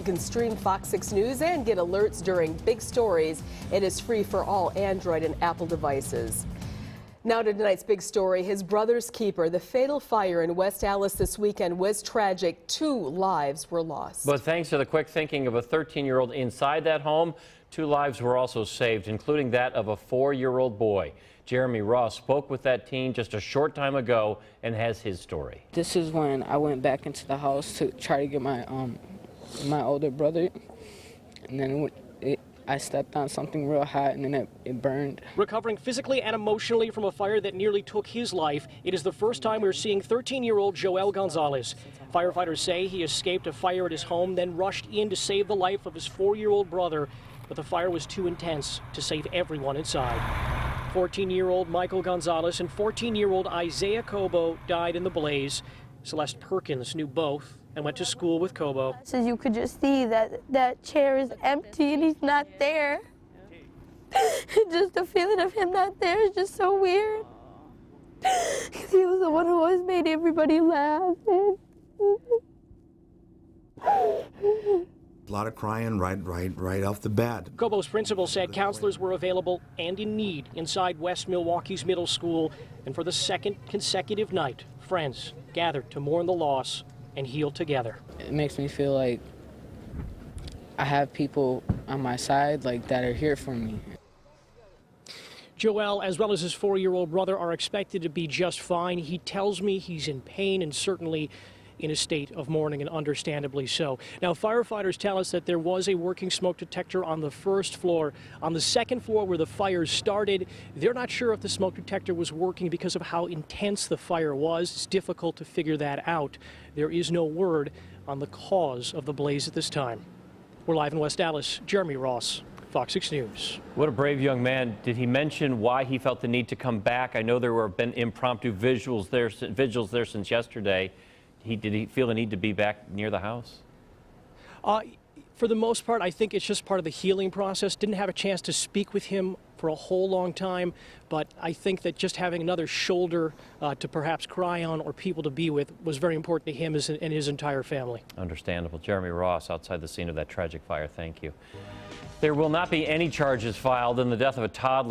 You can stream Fox 6 News and get alerts during big stories. It is free for all Android and Apple devices. Now to tonight's big story, his brother's keeper. The fatal fire in West Allis this weekend was tragic. 2 lives were lost. But thanks to the quick thinking of a 13-year-old inside that home, 2 lives were also saved, including that of a 4-year-old boy. Jeremy Ross spoke with that teen just a short time ago and has his story. This is when I went back into the house to try to get my older brother, and then I stepped on something real hot and then it burned. Recovering physically and emotionally from a fire that nearly took his life, it is the first time we're seeing 13-year-old Joel Gonzales. Firefighters say he escaped a fire at his home, then rushed in to save the life of his 4-year-old brother, but the fire was too intense to save everyone inside. 14-year-old Michael Gonzales and 14-year-old Isaiah Cobo died in the blaze. Celeste Perkins knew both and went to school with Cobo. So you could just see that chair is empty and he's not there. Just the feeling of him not there is just so weird. Because he was the one who always made everybody laugh. A lot of crying right off the bat. Cobo's principal said counselors were available and in need inside West Milwaukee's middle school. And for the second consecutive night, friends gathered to mourn the loss and heal together. It makes me feel like I have people on my side that are here for me. Joel, as well as his 4-year-old brother, are expected to be just fine. He tells me he's in pain and certainly in a state of mourning, and understandably so. Now, firefighters tell us that there was a working smoke detector on the first floor. On the second floor where the fire started, they're not sure if the smoke detector was working because of how intense the fire was. It's difficult to figure that out. There is no word on the cause of the blaze at this time. We're live in West Allis. Jeremy Ross, Fox 6 News. What a brave young man. Did he mention why he felt the need to come back? I know there have been impromptu vigils there since yesterday. Did he feel the need to be back near the house? For the most part, I think it's just part of the healing process. Didn't have a chance to speak with him for a whole long time, but I think that just having another shoulder to perhaps cry on or people to be with was very important to him and his entire family. Understandable. Jeremy Ross outside the scene of that tragic fire. Thank you. There will not be any charges filed in the death of a toddler.